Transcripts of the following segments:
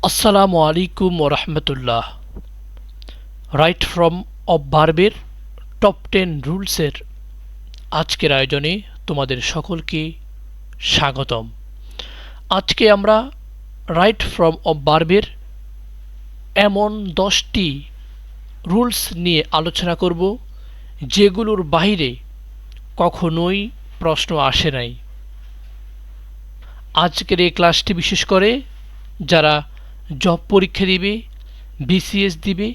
আসসালামু আলাইকুম ওরহমতুল্লাহ। রাইট ফ্রম অফ ভার্বের টপ 10 রুলসের আজকের আয়োজনে তোমাদের সকলকে স্বাগতম। আজকে আমরা রাইট ফ্রম অফ ভার্বের এমন 10টি রুলস নিয়ে আলোচনা করব যেগুলোর বাইরে কখনোই প্রশ্ন আসে নাই। আজকের এই ক্লাসটি বিশেষ করে যারা জব পরীক্ষা দিবে, বিসিএস দিবে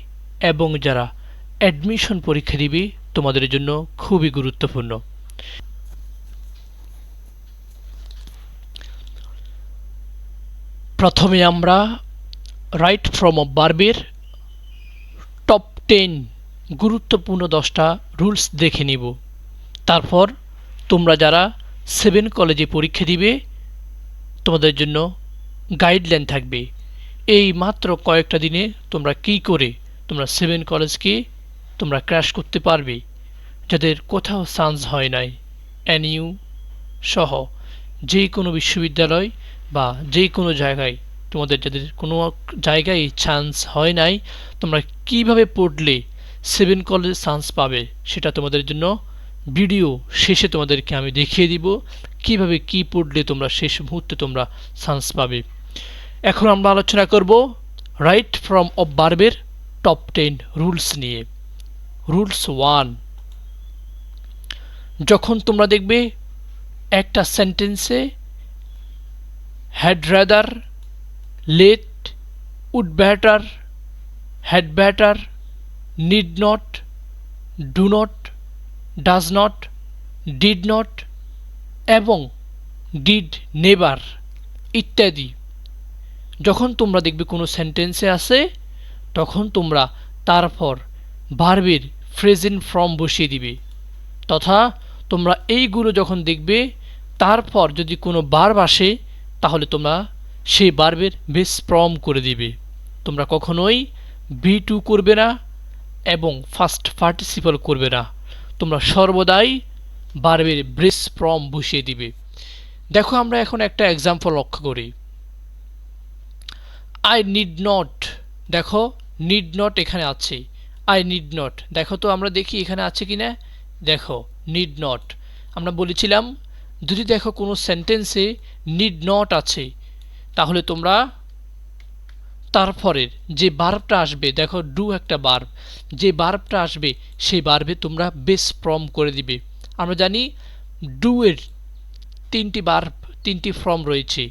এবং যারা অ্যাডমিশন পরীক্ষা দিবে তোমাদের জন্য খুবই গুরুত্বপূর্ণ। প্রথমে আমরা রাইট ফ্রম অফ ভার্বের টপ 10 গুরুত্বপূর্ণ 10টা রুলস দেখে নিব। তারপর তোমরা যারা 7 কলেজে পরীক্ষা দিবে তোমাদের জন্য গাইডলাইন থাকবে এই মাত্র কয়েকটা দিনে তোমরা কী করে তোমরা 7 কলেজকে তোমরা ক্র্যাশ করতে পারবে, যাদের কোথাও চান্স হয় নাই, এনইউ সহ যে কোনো বিশ্ববিদ্যালয় বা যে কোনো জায়গায় তোমাদের যাদের কোনো জায়গায় চান্স হয় নাই, তোমরা কিভাবে পড়লে 7 কলেজে চান্স পাবে সেটা তোমাদের জন্য ভিডিও শেষে তোমাদেরকে আমি দেখিয়ে দিব কিভাবে কি পড়লে তোমরা শেষ মুহূর্তে তোমরা চান্স পাবে। এখন আমরা আলোচনা করব রাইট ফ্রম অফ ভার্বের টপ 10 রুলস নিয়ে। রুলস 1, যখন তোমরা দেখবে একটা সেন্টেন্সে had rather, let, would better, had better, need not, do not, does not, did not এবং ডিড নেভার ইত্যাদি যখন তোমরা দেখবে কোনো সেন্টেন্সে আছে তখন তোমরা তারপর ভার্বের প্রেজেন্ট ফর্ম বসিয়ে দিবে, তথা তোমরা এইগুলো যখন দেখবে তারপর যদি কোনো ভার্ব আসে তাহলে তোমরা সেই ভার্বের বেস ফর্ম করে দিবে। তোমরা কখনোই V2 করবে না এবং ফার্স্ট পার্টিসিপল করবে না, তোমরা সর্বদাই ভার্বের বেস ফর্ম বসিয়ে দিবে। দেখো আমরা এখন একটা এক্সাম্পল লক্ষ্য করি। আই নিড নট, দেখো নিড নট এখানে আছে, আই নিড নট, দেখো তো আমরা দেখি এখানে আছে কিনা, দেখো নিড নট। আমরা বলেছিলাম যদি দেখো কোনো সেন্টেন্সে নিড নট আছে তাহলে তোমরা তারপরের যে ভার্বটা আসবে, দেখো ডু একটা ভার্ব, যে ভার্বটা আসবে সেই ভার্বে তোমরা বেস ফর্ম করে দিবে। আমরা জানি ডু এর 3টি ভার্ব, 3টি ফর্ম রয়েছে,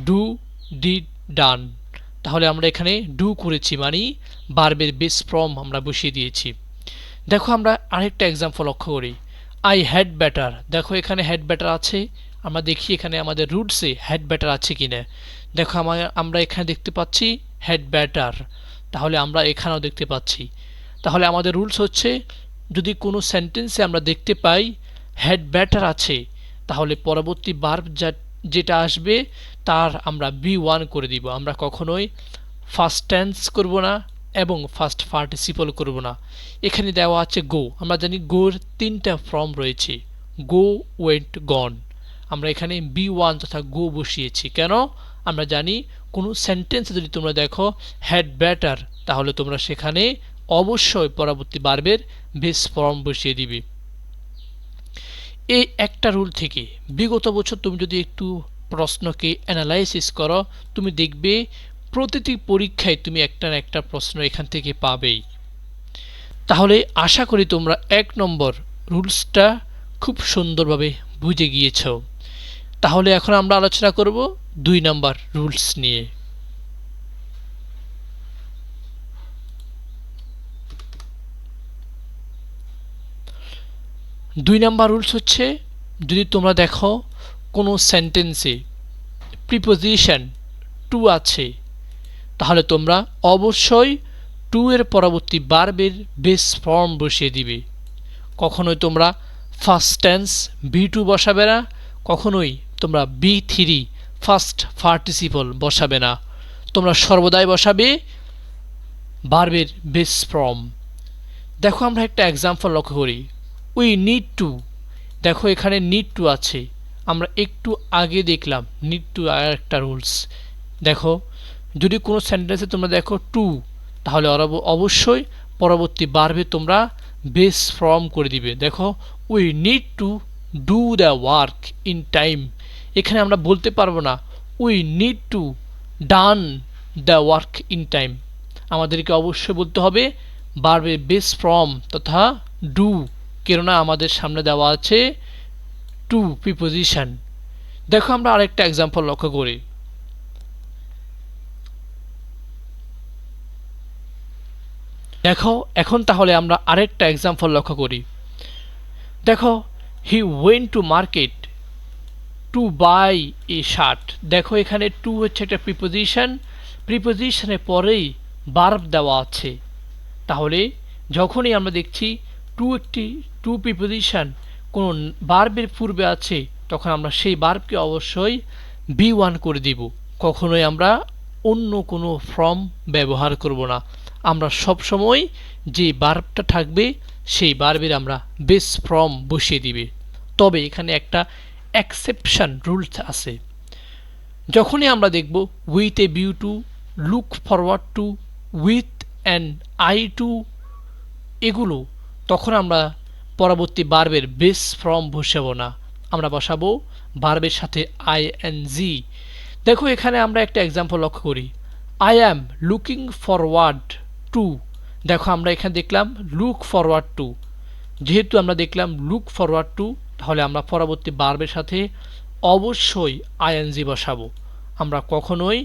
ডু, ডিড, ডান। তাহলে আমরা এখানে ডু করেছি মানে ভার্বের বেস ফর্ম আমরা বসিয়ে দিয়েছি। দেখো আমরা আরেকটা এক্সাম্পল লক্ষ্য করি। আই হ্যাড ব্যাটার, দেখো এখানে হ্যাড ব্যাটার আছে, আমরা দেখি এখানে আমাদের রুটসে হ্যাড ব্যাটার আছে কিনা। দেখো আমরা এখানে দেখতে পাচ্ছি হ্যাড ব্যাটার, তাহলে আমরা এখানেও দেখতে পাচ্ছি। তাহলে আমাদের রুলস হচ্ছে যদি কোনো সেন্টেন্সে আমরা দেখতে পাই হ্যাড ব্যাটার আছে তাহলে পরবর্তী ভার্ব যেটা আসবে তার আমরা B1 করে দিব। আমরা কখনোই ফার্স্ট টেন্স করব না এবং ফার্স্ট পার্টিসিপল করব না। এখানে দেওয়া আছে গো, আমরা জানি গোর 3টা ফর্ম রয়েছে, গো, ওয়েন্ট, গন। আমরা এখানে B1 তথা গো বসিয়েছি কেন, আমরা জানি কোনো সেন্টেন্সে যদি তোমরা দেখো হ্যাড ব্যাটার তাহলে তোমরা সেখানে অবশ্যই পরবর্তী ভার্বের বেস ফর্ম বসিয়ে দিবে। এই একটা রুল থেকে বিগত বছর তুমি যদি একটু প্রশ্নকে অ্যানালাইসিস করো তুমি দেখবে প্রতিটি পরীক্ষায় তুমি একটা না একটা প্রশ্ন এখান থেকে পাবেই। তাহলে আশা করি তোমরা 1 নম্বর রুলসটা খুব সুন্দরভাবে বুঝে গিয়েছ। তাহলে এখন আমরা আলোচনা করব 2 নম্বর রুলস নিয়ে। 2 নম্বর রুলস হচ্ছে যদি তোমরা দেখো কোনো সেন্টেন্সে প্রিপোজিশন টু আছে তাহলে তোমরা অবশ্যই টু এর পরবর্তী ভার্বের বেস ফর্ম বসিয়ে দিবে। কখনোই তোমরা ফার্স্ট টেন্স B2 বসাবে না, কখনোই তোমরা B3 ফার্স্ট পার্টিসিপল বসাবে না, তোমরা সর্বদাই বসাবে ভার্বের বেস ফর্ম। দেখো আমরা একটা এক্সাম্পল লক্ষ্য করি। উই নিড টু, দেখো এখানে নিড টু আছে, আমরা একটু আগে দেখলাম নিড টু আর একটা রুলস। দেখো যদি কোনো সেন্টেন্সে তোমরা দেখো টু, তাহলে অবশ্যই পরবর্তী বার্বে তোমরা বেস ফর্ম করে দিবে। দেখো we need to do the work in time, এখানে আমরা বলতে পারবো না we need to done the work in time, আমাদেরকে অবশ্যই বলতে হবে বার্বে বেস ফর্ম তথা ডু, কেননা আমাদের সামনে দেওয়া আছে টু প্রিপোজিশন। দেখো আমরা আরেকটা এক্সাম্পল লক্ষ্য করি। দেখো এখন তাহলে আমরা আরেকটা এক্সাম্পল লক্ষ্য করি। দেখো he went to market to buy a shirt. দেখো এখানে টু হচ্ছে একটা প্রিপোজিশন, প্রিপোজিশনের পরেই ভার্ব দেওয়া আছে। তাহলে যখনই আমরা দেখছি একটি টু প্রিপোজিশন কোনো ভার্বের পূর্বে আছে, তখন আমরা সেই ভার্বকে অবশ্যই B1 করে দিব। কখনোই আমরা অন্য কোনো ফর্ম ব্যবহার করব না। আমরা সবসময় যে ভার্বটা থাকবে সেই ভার্বের আমরা বেস ফর্ম বসিয়ে দিবে। তবে এখানে একটা এক্সেপশন রুলস আছে। যখনই আমরা দেখব with a view to, look forward to, with an eye to, এগুলো তখন আমরা পরবর্তী ভার্বের বেস ফর্ম বসাবো না, আমরা বসাবো ভার্বের সাথে ING। দেখো এখানে আমরা একটা এক্সাম্পল লক্ষ্য করি, I am looking forward to. দেখো আমরা এখানে দেখলাম লুক ফরওয়ার্ড টু, যেহেতু আমরা দেখলাম লুক ফরওয়ার্ড টু, তাহলে আমরা পরবর্তী ভার্বের সাথে অবশ্যই ING বসাবো। আমরা কখনোই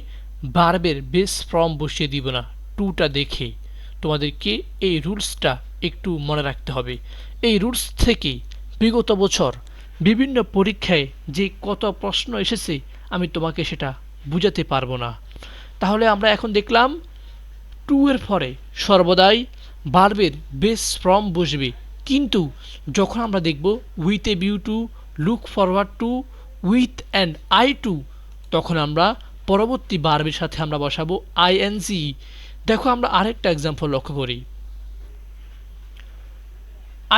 ভার্বের বেস ফর্ম বসিয়ে দিব না টুটা দেখে। তোমাদেরকে এই রুলসটা একটু মনে রাখতে হবে। এই রুলস থেকে বিগত বছর বিভিন্ন পরীক্ষায় যে কত প্রশ্ন এসেছে আমি তোমাকে সেটা বুঝাতে পারবো না। তাহলে আমরা এখন দেখলাম টু এর পরে সর্বদাই ভার্বের বেস ফর্ম বসবে, কিন্তু যখন আমরা দেখব with a view to, look forward to, with an eye to, তখন আমরা পরবর্তী ভার্বের সাথে আমরা বসাবো ING। দেখো আমরা আরেকটা এক্সাম্পল লক্ষ্য করি,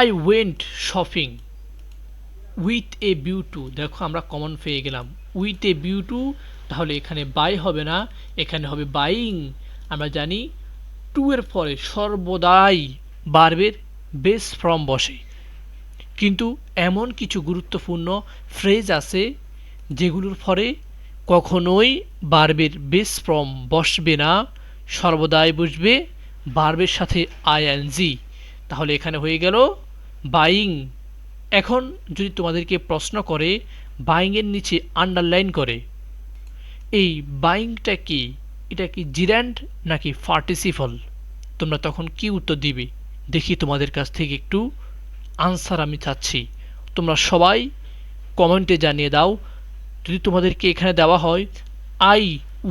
I went shopping with a view two. দেখো আমরা কমন পেয়ে গেলাম উইথ এ ভিউ টু, তাহলে এখানে বাই হবে না, এখানে হবে বাইং। আমরা জানি টু এর পরে সর্বদাই ভার্বের বেস ফর্ম বসে, কিন্তু এমন কিছু গুরুত্বপূর্ণ ফ্রেজ আছে যেগুলোর পরে কখনোই ভার্বের বেস ফর্ম বসবে না, সর্বদাই বসবে ভার্বের সাথে ING। তাহলে এখানে হয়ে গেল বাইং। এখন যদি তোমাদেরকে প্রশ্ন করে বাইংয়ের নিচে আন্ডারলাইন করে, এই বাইংটা কি, এটা কি জিরান্ড নাকি পার্টিসিপল, তোমরা তখন কি উত্তর দিবে দেখি তোমাদের কাছ থেকে একটু আনসার আমি চাচ্ছি। তোমরা সবাই কমেন্টে জানিয়ে দাও। যদি তোমাদেরকে এখানে দেওয়া হয় I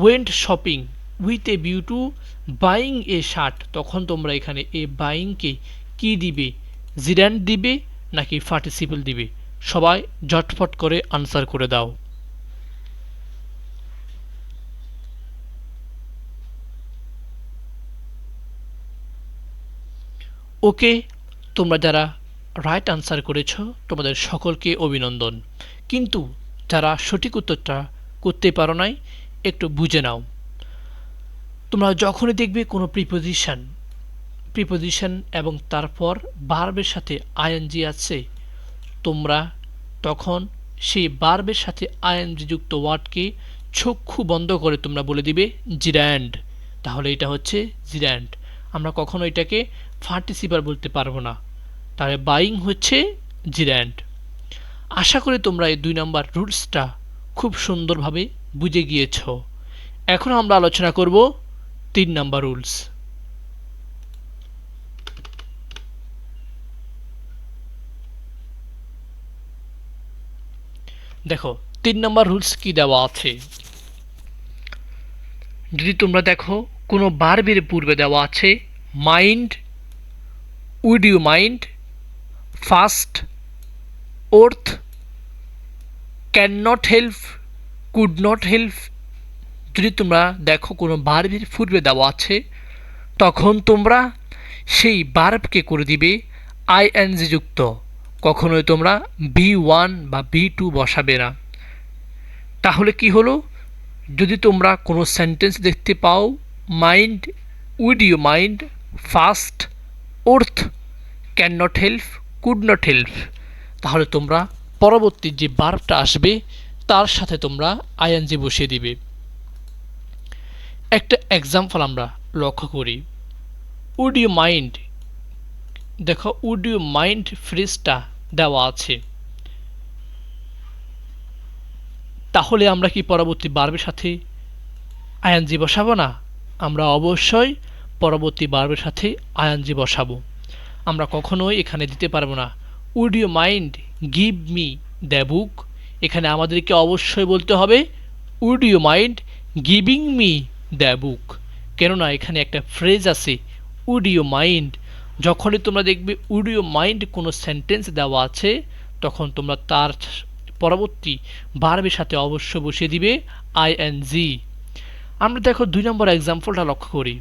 went shopping with a view two buying a shirt, তখন তোমরা এখানে এ বাইংকে কি দিবে, জিরান্ড দিবে নাকি পার্টিসিপল দিবে? সবাই ঝটফট করে আনসার করে দাও। ওকে, তোমরা যারা রাইট আনসার করেছ তোমাদের সকলকে অভিনন্দন, কিন্তু যারা সঠিক উত্তরটা করতে পারো নাই একটু বুঝে নাও। তোমরা যখনই দেখবে কোনো প্রিপোজিশন এবং তারপর ভার্বের সাথে ING আছে, তোমরা তখন সেই ভার্বের সাথে ING যুক্ত ওয়ার্ডকে চক্ষু বন্ধ করে তোমরা বলে দিবে জিরান্ড। তাহলে এটা হচ্ছে জিরান্ড, আমরা কখনো এটাকে পার্টিসিপাল বলতে পারবো না। তাহলে বাইং হচ্ছে জিরান্ড। আশা করি তোমরা এই 2 নম্বর রুলসটা খুব সুন্দরভাবে বুঝে গিয়েছ। এখন আমরা আলোচনা করব 3 নম্বর রুলস। দেখো 3 নম্বর রুলস কি দেওয়া আছে। যদি তোমরা দেখো কোনো ভার্বের পূর্বে দেওয়া আছে mind, would you mind, fast, worth, can not help, could not help, যদি তোমরা দেখো কোনো ভার্বের পূর্বে দেওয়া আছে, তখন তোমরা সেই ভার্বকে করে দিবে ING যুক্ত। কখনোই তোমরা B1 বা B2 বসাবে না। তাহলে কি হলো, যদি তোমরা কোনো সেন্টেন্স দেখতে পাও mind, would you mind, fast, worth, can not help, could not help, তাহলে তোমরা পরবর্তী যে ভার্বটা আসবে তার সাথে তোমরা আইএনজি বসিয়ে দিবে। একটা এক্সাম্পল আমরা লক্ষ্য করি, উড ইউ মাইন্ড, দেখো উড ইউ মাইন্ড ফ্রেজটা দেওয়া আছে, তাহলে আমরা কি পরবর্তী ভার্বের সাথে আইএনজি বসাবো না? আমরা অবশ্যই পরবর্তী ভার্বের সাথে আইএনজি বসাবো। আমরা কখনোই এখানে দিতে পারবো না would you mind give me the book, এখানে আমাদেরকে অবশ্যই বলতে হবে would you mind giving me the book, কেননা এখানে একটা ফ্রেজ আছে উড ইউ মাইন্ড। যখনই তোমরা দেখবে উড ইউ মাইন্ড কোনো সেন্টেন্স দেওয়া আছে তখন তোমরা তার পরবর্তী ভার্বের সাথে অবশ্যই বসিয়ে দিবে আইএনজি। আমরা দেখো 2 নম্বর এক্সাম্পলটা লক্ষ্য করি,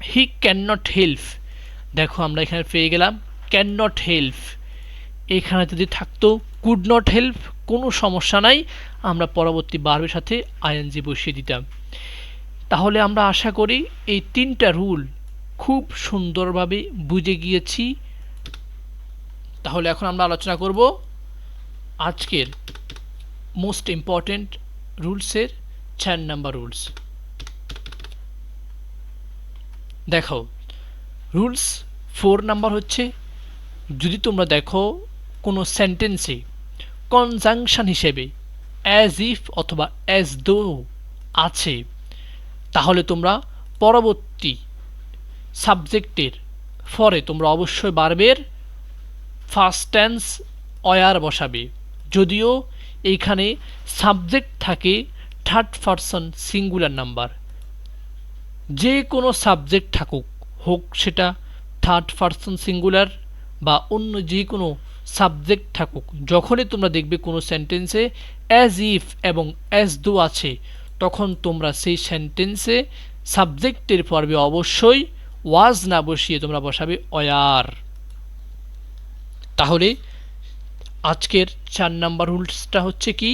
হি ক্যান নট হেল্প, দেখো আমরা এখানে পেয়ে গেলাম ক্যান নট হেল্প, এখানে যদি থাকতো কুড নট হেল্প কোনো সমস্যা নাই, আমরা পরবর্তী ভার্বের সাথে আইএনজি বসিয়ে দিতাম। তাহলে আমরা আশা করি এই 3টা রুল খুব সুন্দরভাবে বুঝে গিয়েছি। তাহলে এখন আমরা আলোচনা করব আজকের মোস্ট ইম্পর্টেন্ট রুলসের 4 নাম্বার রুলস। দেখো রুলস 4 নাম্বার হচ্ছে, যদি তোমরা দেখো কোনো সেন্টেন্সে কনজাংশন হিসেবে অ্যাজ ইফ অথবা অ্যাজ দো আছে, তাহলে তোমরা পরবর্তী সাবজেক্টের পরে তোমরা অবশ্যই ভার্বের ফার্স্ট টেন্স ওয়ার বসাবে। যদিও এইখানে সাবজেক্ট থাকে থার্ড পারসন সিঙ্গুলার নাম্বার, যে কোনো সাবজেক্ট থাকুক, হোক সেটা থার্ড পারসন সিঙ্গুলার বা অন্য যে কোনো সাবজেক্ট থাকুক, যখনই তোমরা দেখবে কোনো সেন্টেন্সে অ্যাজ ইফ এবং অ্যাজ দো আছে, তখন তোমরা সেই সেন্টেন্সে সাবজেক্টের পর্বে অবশ্যই ওয়াজ না বসিয়ে তোমরা বসাবে ওয়ার। তাহলে আজকের 4 নাম্বার রুলসটা হচ্ছে কি,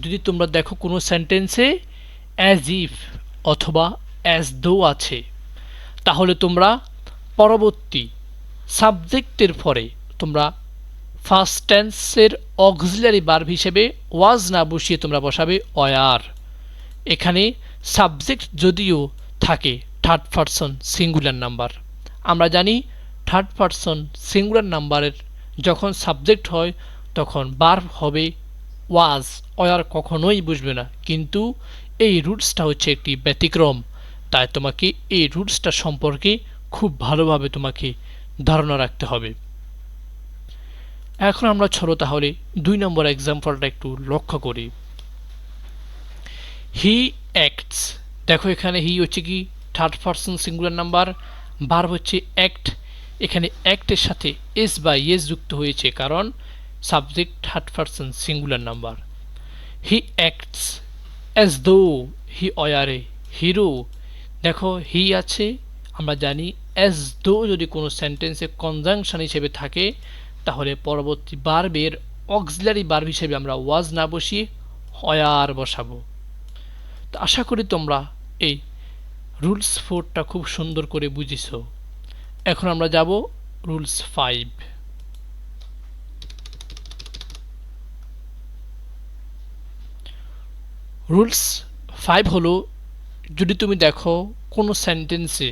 যদি তোমরা দেখো কোনো সেন্টেন্সে অ্যাজ ইফ অথবা অ্যাজ দো আছে, তাহলে তোমরা পরবর্তী সাবজেক্টের পরে তোমরা ফার্স্ট টেন্সের অক্সিলারি ভার্ব হিসেবে ওয়াজ না বসিয়ে তোমরা বসাবে ওয়ার। এখানে সাবজেক্ট যদিও থাকে থার্ড পারসন সিঙ্গুলার নাম্বার, আমরা জানি থার্ড পারসন সিঙ্গুলার নাম্বারের যখন সাবজেক্ট হয় তখন ভার্ব হবে ওয়াজ, ওয়ার কখনোই বুঝবে না। কিন্তু এই রুলসটা হচ্ছে একটি ব্যতিক্রম, তাই তোমাকে এই রুলসটা সম্পর্কে খুব ভালোভাবে তোমাকে ধারণা রাখতে হবে। এখন আমরা চলো তাহলে 2 নম্বর এক্সাম্পলটা একটু লক্ষ্য করি। হি অ্যাক্টস, দেখো এখানে হি হচ্ছে কি third person singular number, verb হচ্ছে অ্যাক্ট, এখানে অ্যাক্টের সাথে এস বা ইয়েস যুক্ত হয়েছে কারণ subject third person singular number. He acts as though he war A hero, দেখো হি আছে, আমরা জানি অ্যাজ দো যদি কোনো সেন্টেন্সে কনজাংশন হিসেবে থাকে তাহলে পরবর্তী ভার্বের অক্সিলারি ভার্ব হিসেবে আমরা ওয়াজ না বসিয়ে ওয়ার বসাবো। তো আশা করি তোমরা এই রুলস 4টা খুব সুন্দর করে বুঝেছ। এখন আমরা যাব রুলস 5। রুলস 5 হলো, যদি তুমি দেখো কোনো সেন্টেন্সে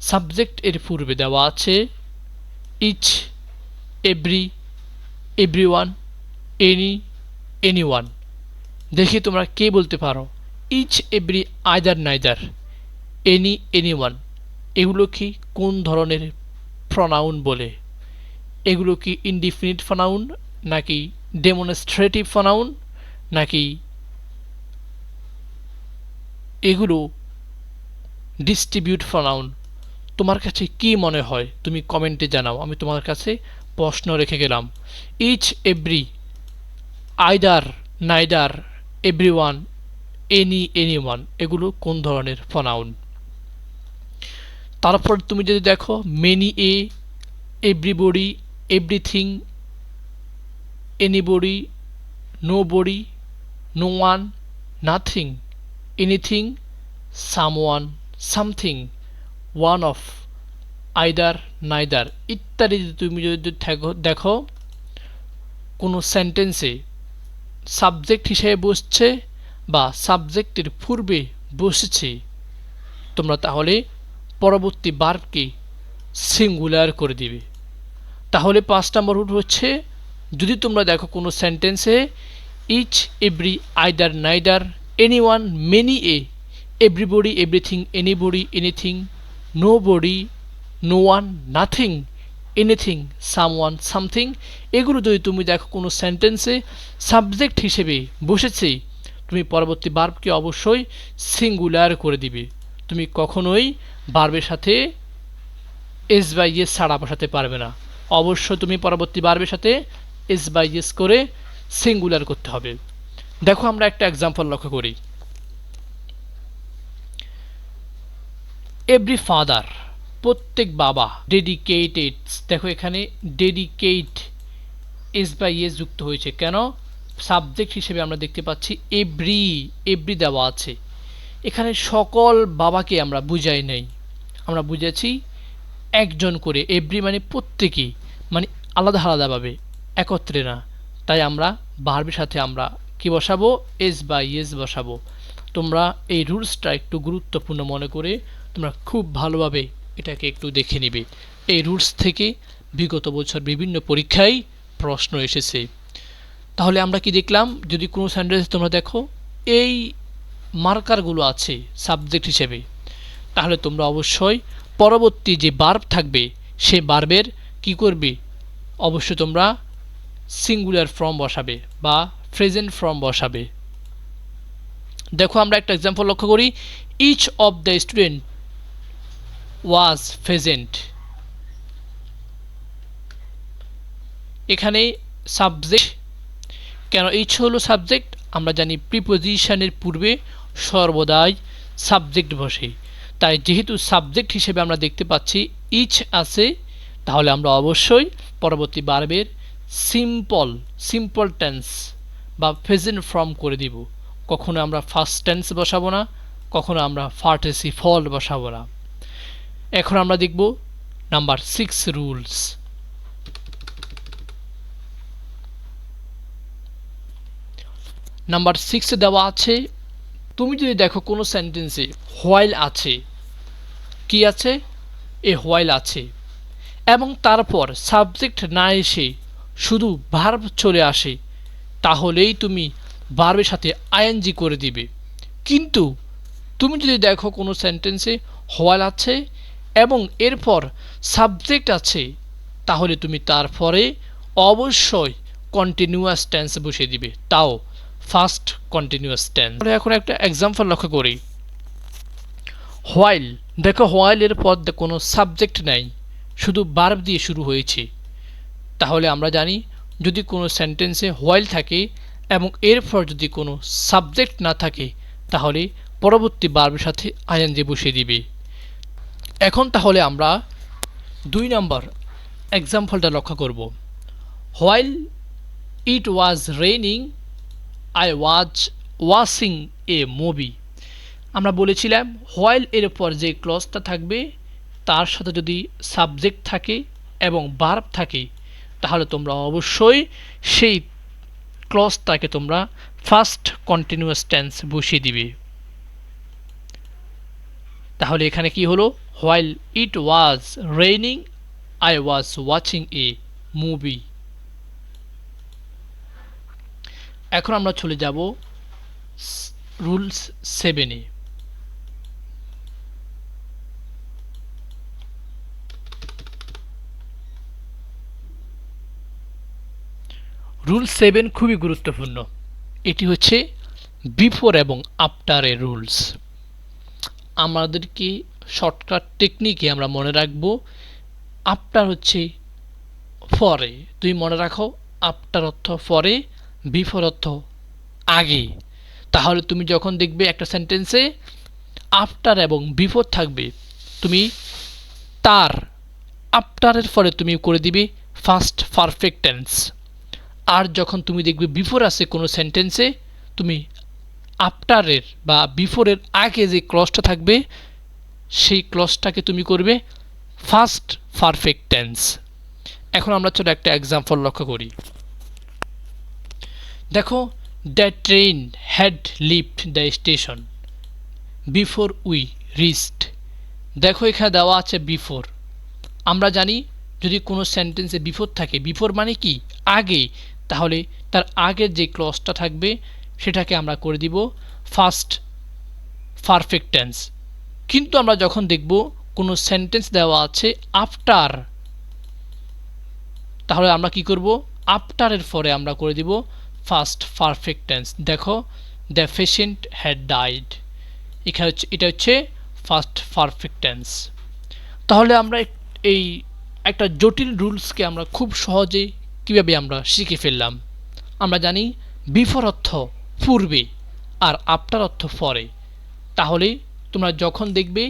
সাবজেক্ট এর পূর্বে দেওয়া আছে each, every, everyone, any, anyone, দেখি তোমরা কে বলতে পারো each, every, either, neither, any, anyone, এগুলো কি কোন ধরনের প্রনাউন বলে? এগুলো কি ইনডিফিনিট প্রনাউন নাকি ডেমনস্ট্রেটিভ প্রনাউন নাকি এগুলো ডিস্ট্রিবিউট প্রনাউন? তোমার কাছে কি মনে হয় তুমি কমেন্টে জানাও, আমি তোমার কাছে প্রশ্ন রেখে গেলাম। Each, every, either, neither, everyone, any, anyone, এগুলো কোন ধরনের প্রনাউন? তারপর তুমি যদি দেখো many a, everybody, everything, anybody, nobody, no one, nothing, anything, someone, something, one of, either, neither ইত্যাদি তুমি যদি দেখো কোনো সেন্টেন্সে সাবজেক্ট হিসেবে বসছে বা সাবজেক্টের পূর্বে বসেছে, তোমরা তাহলে পরবর্তী ভার্বকে সিঙ্গুলার করে দিবে। তাহলে 5 নম্বর রুল হচ্ছে, যদি তোমরা দেখো কোনো সেন্টেন্সে each, every, either, neither, anyone, many, everybody, everything, anybody, anything, nobody, no one, nothing, anything, someone, something, এগুলো যদি তুমি দেখো কোনো সেন্টেন্সে সাবজেক্ট হিসেবে বসেছে, তুমি পরবর্তী ভার্বকে অবশ্যই সিঙ্গুলার করে দিবে। তুমি কখনোই ভার্বের সাথে এস বাই এস ছাড়া বসাতে পারবে না। অবশ্যই তুমি পরবর্তী ভার্বের সাথে এস বাই এস করে সিঙ্গুলার করতে হবে। দেখো আমরা একটা এক্সাম্পল লক্ষ্য করি। এভরি ফাদার, প্রত্যেক বাবা, ডেডিকেটেড, দেখো এখানে ডেডিকেট এস বাই এস যুক্ত হয়েছে কেন? সাবজেক্ট হিসেবে আমরা দেখতে পাচ্ছি এভরি, এভরি দেওয়া আছে। এখানে সকল বাবাকে আমরা বুঝাই নাই, আমরা বুঝেছি একজন করে। এভরি মানে প্রত্যেকেই, মানে আলাদা আলাদাভাবে, একত্রে না। তাই আমরা ভার্বের সাথে আমরা কি বসাবো? এস বাই এস বসাবো। তোমরা এই রুলসটা একটু গুরুত্বপূর্ণ মনে করে তোমরা খুব ভালোভাবে এটাকে একটু দেখে নিবে। এই রুলস থেকে বিগত বছর বিভিন্ন পরীক্ষায় প্রশ্ন এসেছে। তাহলে আমরা কি দেখলাম? যদি কোনো সেন্টেন্স তোমরা দেখো এই মার্কারগুলো আছে সাবজেক্ট হিসেবে, তাহলে তোমরা অবশ্যই পরবর্তী যে ভার্ব থাকবে সেই ভার্বের কি করবে? অবশ্যই তোমরা সিঙ্গুলার ফর্ম বসাবে বা প্রেজেন্ট ফর্ম বসাবে। দেখো আমরা একটা এক্সাম্পল লক্ষ্য করি। Each of the student was present. এখানে সাবজেক্ট কেন? ইচ হলো সাবজেক্ট। আমরা জানি প্রিপোজিশনের পূর্বে সর্বদাই সাবজেক্ট বসে, তাই যেহেতু সাবজেক্ট হিসেবে আমরা দেখতে পাচ্ছি ইচ আছে, তাহলে আমরা অবশ্যই পরবর্তী ভার্বের সিম্পল টেন্স বা প্রেজেন্ট ফর্ম করে দিব। কখনো আমরা ফার্স্ট টেন্স বসাবো না, কখনো আমরা পার্টিসিপল বসাবো না। এখন আমরা দেখব নাম্বার 6 রুলস। নাম্বার 6 দেওয়া আছে, তুমি যদি দেখো কোনো সেন্টেন্সে হোয়াইল আছে, কি আছে? এ হোয়াইল আছে, এবং তারপর সাবজেক্ট না এসে শুধু ভার্ব চলে আসে, তাহলেই তুমি ভার্বের সাথে আইএনজি করে দিবে। কিন্তু তুমি যদি দেখো কোনো সেন্টেন্সে হোয়াইল আছে এবং এরপর সাবজেক্ট আছে, তাহলে তুমি তারপরে অবশ্যই কন্টিনিউয়াস টেন্স বসিয়ে দিবে, তাও ফার্স্ট কন্টিনিউয়াস টেন্স। এখন একটা এক্সাম্পল লক্ষ্য করি। হোয়াইল, দেখো হোয়াইলের পর কোনো সাবজেক্ট নাই, শুধু ভার্ব দিয়ে শুরু হয়েছে। তাহলে আমরা জানি যদি কোনো সেন্টেন্সে হোয়াইল থাকে এবং এরপর যদি কোনো সাবজেক্ট না থাকে, তাহলে পরবর্তী ভার্বের সাথে আইএনজি বসিয়ে দিবে। এখন তাহলে আমরা 2 নম্বর এক্সাম্পলটা লক্ষ্য করব। While it was raining I was watching a movie. আমরা বলেছিলাম হোয়াইল এর পর যে ক্লজটা থাকবে তার সাথে যদি সাবজেক্ট থাকে এবং ভার্ব থাকে, তাহলে তোমরা অবশ্যই সেই ক্লজটাকে তোমরা ফার্স্ট কন্টিনিউয়াস টেন্স বসিয়ে দিবে। তাহলে এখানে কি হলো? While it was raining I was watching a movie. এখন আমরা চলে যাব রুলস 7-এ। রুল 7 খুবই গুরুত্বপূর্ণ। এটি হচ্ছে বিফোর এবং আফটারের রুলস। আমাদেরকে শর্টকাট টেকনিকে আমরা মনে রাখব, আফটার হচ্ছে পরে। তুমি মনে রাখো আফটার অর্থ পরে, বিফোর অর্থ আগে। তাহলে তুমি যখন দেখবে একটা সেন্টেন্সে আফটার এবং বিফোর থাকবে, তুমি তার আফটারের পরে তুমি করে দিবে ফার্স্ট পারফেক্ট টেন্স। আর যখন তুমি দেখবে বিফোর আছে কোনো সেন্টেন্সে, তুমি আফটারের বা বিফোরের আগে যে ক্লজটা থাকবে সেই ক্লজটাকে তুমি করবে ফার্স্ট পারফেক্ট টেন্স। এখন আমরা চলো একটা এক্সাম্পল লক্ষ্য করি। দেখো, the train had lift the station before we reached. দেখো এখানে দেওয়া আছে বিফোর। আমরা জানি যদি কোনো সেন্টেন্সে বিফোর থাকে, বিফোর মানে কি আগে, তাহলে তার আগের যে ক্লজটা থাকবে সেটাকে আমরা করে দিব ফার্স্ট পারফেক্ট টেন্স। কিন্তু আমরা যখন দেখব কোনো সেন্টেন্স দেওয়া আছে আফটার, তাহলে আমরা কি করব, আফটারের পরে আমরা করে দিব ফার্স্ট পারফেক্ট টেন্স। দেখো, দ্য পেশেন্ট হ্যাড ডাইড, এখানে হচ্ছে এটা হচ্ছে ফার্স্ট পারফেক্ট টেন্স। তাহলে আমরা এই একটা জটিল রুলসকে আমরা খুব সহজে কিভাবে আমরা শিখে ফেললাম। আমরা জানি বিফোর অর্থ পূর্বে আর আফটার অর্থ পরে। তাহলে তোমরা যখন দেখবে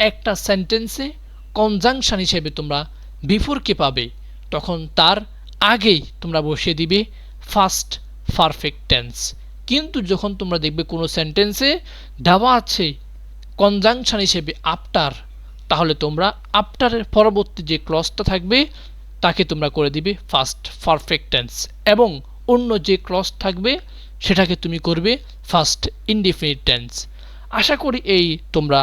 একটা সেন্টেন্সে কনজাংশন হিসেবে তোমরা বিফোরকে পাবে, তখন তার আগেই তোমরা বসিয়ে দিবে ফার্স্ট পারফেক্ট টেন্স। কিন্তু যখন তোমরা দেখবে কোনো সেন্টেন্সে দেওয়া আছে কনজাংশন হিসেবে আফটার, তাহলে তোমরা আফটারের পরবর্তী যে ক্লজটা থাকবে তাকে তোমরা করে দিবে ফার্স্ট পারফেক্ট টেন্স, এবং অন্য যে ক্লজ থাকবে সেটাকে তুমি করবে ফার্স্ট ইনডিফিনিট টেন্স। আশা করি এই তোমরা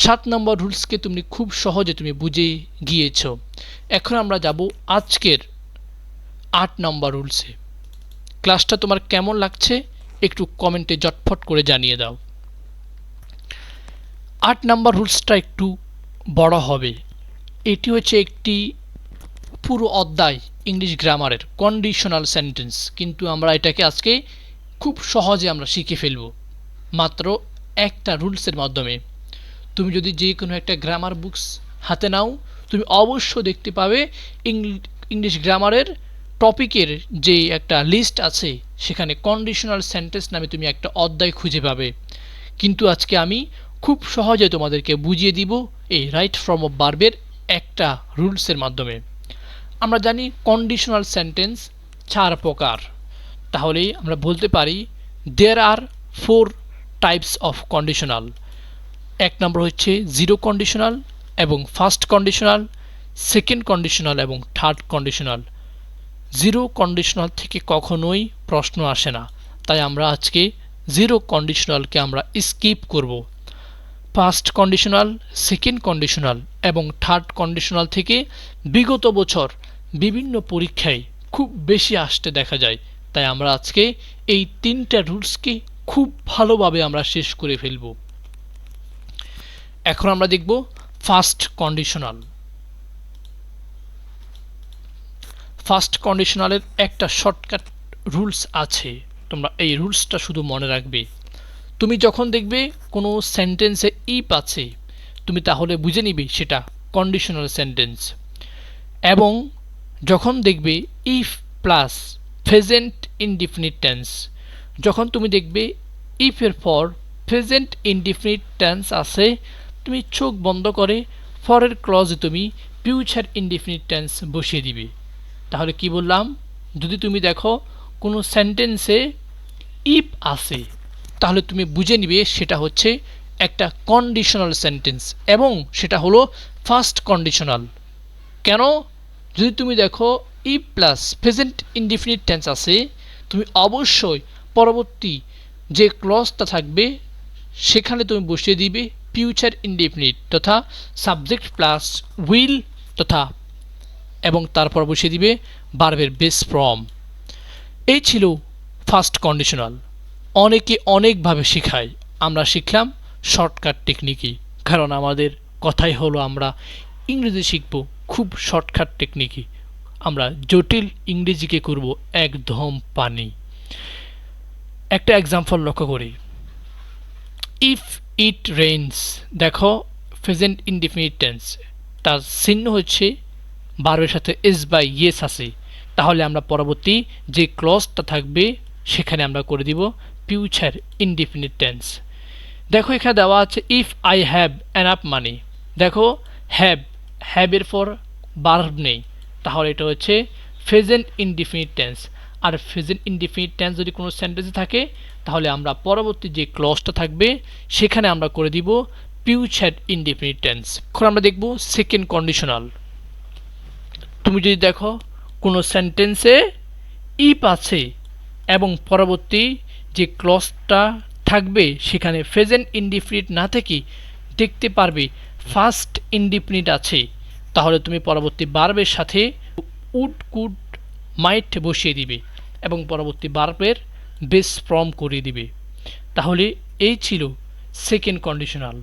7 নম্বর রুলসকে তুমি খুব সহজে তুমি বুঝে গিয়েছ। এখন আমরা যাব আজকের 8 নম্বর রুলসে। ক্লাসটা তোমার কেমন লাগছে একটু কমেন্টে জটফট করে জানিয়ে দাও। 8 নম্বর রুলসটা একটু বড় হবে। এটি হচ্ছে একটি পুরো অধ্যায় ইংলিশ গ্রামারের কন্ডিশনাল সেন্টেন্স, কিন্তু আমরা এটাকে আজকে খুব সহজে আমরা শিখে ফেলব মাত্র একটা রুলসের মাধ্যমে। তুমি যদি যে কোনো একটা গ্রামার বুকস হাতে নাও, তুমি অবশ্য দেখতে পাবে ইংলিশ গ্রামারের টপিকের যে একটা লিস্ট আছে সেখানে কন্ডিশনাল সেন্টেন্স নামে তুমি একটা অধ্যায় খুঁজে পাবে। কিন্তু আজকে আমি খুব সহজে তোমাদেরকে বুঝিয়ে দিব এই রাইট ফর্ম অফ ভার্বের একটা রুলসের মাধ্যমে। আমরা জানি কন্ডিশনাল সেন্টেন্স 4 প্রকার। তাহলে আমরা বলতে পারি দেয়ার আর 4 টাইপস অফ কন্ডিশনাল। 1 নম্বর হচ্ছে জিরো কন্ডিশনাল এবং ফার্স্ট কন্ডিশনাল, সেকেন্ড কন্ডিশনাল এবং থার্ড কন্ডিশনাল। জিরো কন্ডিশনাল থেকে কখনোই প্রশ্ন আসে না, তাই আমরা আজকে জিরো কন্ডিশনালকে আমরা স্কিপ করব। ফার্স্ট কন্ডিশনাল, সেকেন্ড কন্ডিশনাল এবং থার্ড কন্ডিশনাল থেকে বিগত বছর বিভিন্ন পরীক্ষায় খুব বেশি আসতে দেখা যায়, তাই আমরা আজকে এই 3টা রুলসকে খুব ভালোভাবে আমরা শেষ করে ফেলব। এখন আমরা দেখব ফার্স্ট কন্ডিশনাল। ফার্স্ট কন্ডিশনালের একটা শর্টকাট রুলস আছে, তোমরা এই রুলসটা শুধু মনে রাখবে। তুমি যখন দেখবে কোনো সেন্টেন্সে ইফ আছে, তুমি তাহলে বুঝে নিবে সেটা কন্ডিশনাল সেন্টেন্স। এবং যখন দেখবে if plus present indefinite tense, যখন তুমি দেখবে ইফের পর প্রেজেন্ট ইনডিফিনিট টেন্স আছে, তুমি চোখ বন্ধ করে পরের ক্লজে তুমি ফিউচার ইনডিফিনিট টেন্স বসিয়ে দিবে। তাহলে কি বললাম, যদি তুমি দেখো কোনো সেন্টেন্সে ইফ আছে, তাহলে তুমি বুঝে নিবে সেটা হচ্ছে একটা কন্ডিশনাল সেন্টেন্স এবং সেটা হলো ফার্স্ট কন্ডিশনাল। কেন? যদি তুমি দেখো if plus present indefinite tense আছে, তুমি অবশ্যই পরবর্তী যে ক্লজটা থাকবে সেখানে তুমি বসিয়ে দিবে ফিউচার ইনডিফিনিট তথা সাবজেক্ট প্লাস উইল তথা, এবং তারপর বসিয়ে দিবে ভার্বের বেস ফর্ম। এই ছিল ফার্স্ট কন্ডিশনাল। অনেকে অনেকভাবে শেখায়, আমরা শিখলাম শর্টকাট টেকনিকই, কারণ আমাদের কথাই হলো আমরা ইংরেজি শিখব খুব শর্টকাট টেকনিকই। আমরা জটিল ইংরেজিকে করব একদম পানি। একটা এক্সাম্পল লক্ষ্য করি, ইফ ইট রেইনস। দেখো প্রেজেন্ট ইনডিফিনিট টেন্স, তার চিহ্ন হচ্ছে ভার্বের সাথে এস বা ইয়েস আছে, তাহলে আমরা পরবর্তী যে ক্লজটা থাকবে সেখানে আমরা করে দিব ফিউচার ইনডিফিনিট টেন্স। দেখো এখানে দেওয়া আছে if I have enough money. দেখো হ্যাবের পর ভার্ব নেই, তাহলে এটা হচ্ছে প্রেজেন্ট ইনডিফিনিট টেন্স। আর প্রেজেন্ট ইনডিফিনিট টেন্স যদি কোনো সেন্টেন্সে থাকে তাহলে আমরা পরবর্তী যে ক্লজটা থাকবে সেখানে আমরা করে দিব ফিউচার ইনডিফিনিট টেন্স। এখন আমরা দেখব সেকেন্ড কন্ডিশনাল। তুমি যদি দেখো কোনো সেন্টেন্সে ইফ আছে এবং পরবর্তী যে ক্লজটা থাকবে সেখানে প্রেজেন্ট ইনডিফিনিট না থেকে দেখতে পারবে ফার্স্ট ইনডিফিনিট আছে, তাহলে তুমি পরবর্তী ভার্বের সাথে উড কুড মাইট বসিয়ে দিবে এবং পরবর্তী ভার্বের বেস ফর্ম করিয়ে দিবে। তাহলে এই ছিল সেকেন্ড কন্ডিশনাল।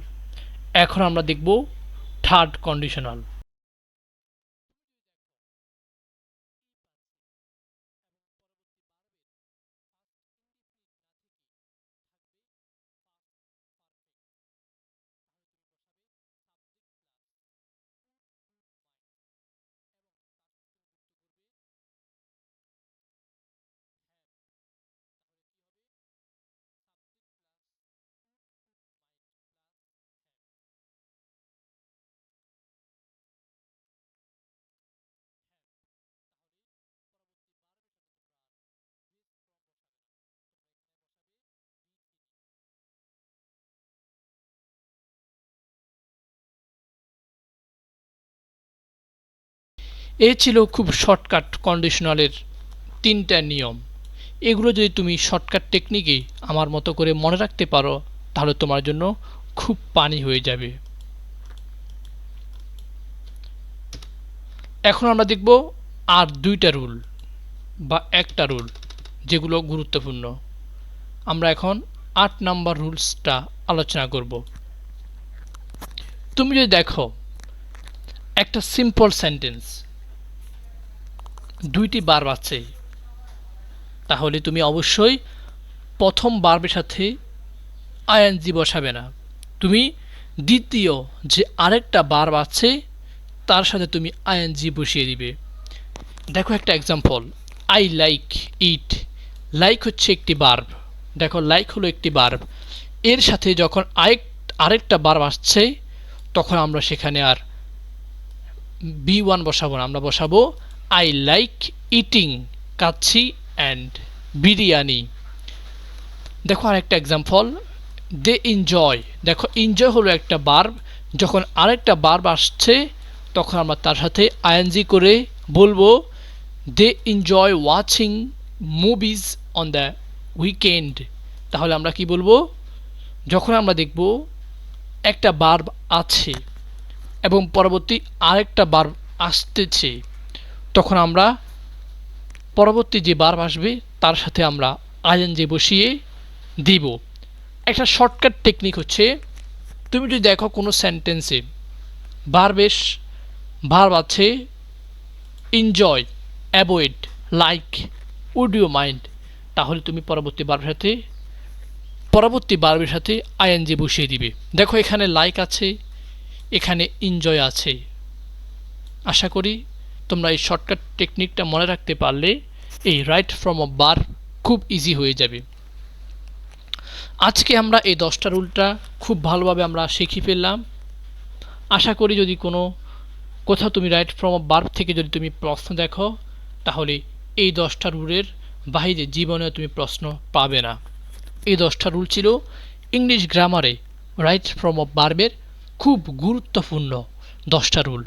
এখন আমরা দেখব থার্ড কন্ডিশনাল। এই ছিল খুব শর্টকাট কন্ডিশনালের তিনটা নিয়ম। এগুলো যদি তুমি শর্টকাট টেকনিকে আমার মতো করে মনে রাখতে পারো তাহলে তোমার জন্য খুব পানি হয়ে যাবে। এখন আমরা দেখব আর দুইটা রুল বা একটা রুল যেগুলো গুরুত্বপূর্ণ। আমরা এখন ৮ নাম্বার রুলসটা আলোচনা করব। তুমি যদি দেখো একটা সিম্পল সেন্টেন্স, দুইটি ভার্ব আছে, তাহলে তুমি অবশ্যই প্রথম ভার্বের সাথে আইএনজি বসাবে না। তুমি দ্বিতীয় যে আরেকটা ভার্ব আছে তার সাথে তুমি আইএনজি বসিয়ে দিবে। দেখো একটা example, I like it. Like হচ্ছে একটি ভার্ব। দেখো লাইক হলো একটি ভার্ব, এর সাথে যখন আরেকটা ভার্ব আসছে তখন আমরা সেখানে আর B1 বসাবো না, আমরা বসাবো I like eating kacchi and biryani. দেখো আরেকটা এক্সাম্পল, দে এনজয়। দেখো এনজয় হলো একটা ভার্ব, যখন আরেকটা ভার্ব আসছে তখন আমরা তার সাথে আইএনজি করে বলবো they enjoy watching movies on the weekend. তাহলে আমরা কি বলবো, যখন আমরা দেখব একটা ভার্ব আছে এবং পরবর্তী আরেকটা ভার্ব আসতেছে তখন আমরা পরবর্তী যে ভার্ব আসবে তার সাথে আমরা আইএনজি বসিয়ে দিব। একটা শর্টকাট টেকনিক হচ্ছে, তুমি যদি দেখো কোনো সেন্টেন্সে ভার্ব আছে enjoy, avoid, like, would you mind, তাহলে তুমি পরবর্তী ভার্বের সাথে আইএনজি বসিয়ে দিবে। দেখো এখানে লাইক আছে, এখানে এনজয় আছে। আশা করি তোমরা এই শর্টকাট টেকনিকটা মনে রাখতে পারলে এই রাইট ফ্রম অফ ভার্ব খুব ইজি হয়ে যাবে। আজকে আমরা এই 10টা রুলটা খুব ভালোভাবে আমরা শিখে ফেললাম। আশা করি যদি কোথাও তুমি রাইট ফ্রম অফ ভার্ব থেকে যদি তুমি প্রশ্ন দেখো তাহলে এই 10টা রুলের বাইরে জীবনে তুমি প্রশ্ন পাবে না। এই 10টা রুল ছিল ইংলিশ গ্রামারে রাইট ফ্রম অফ ভার্বের খুব গুরুত্বপূর্ণ 10টা রুল।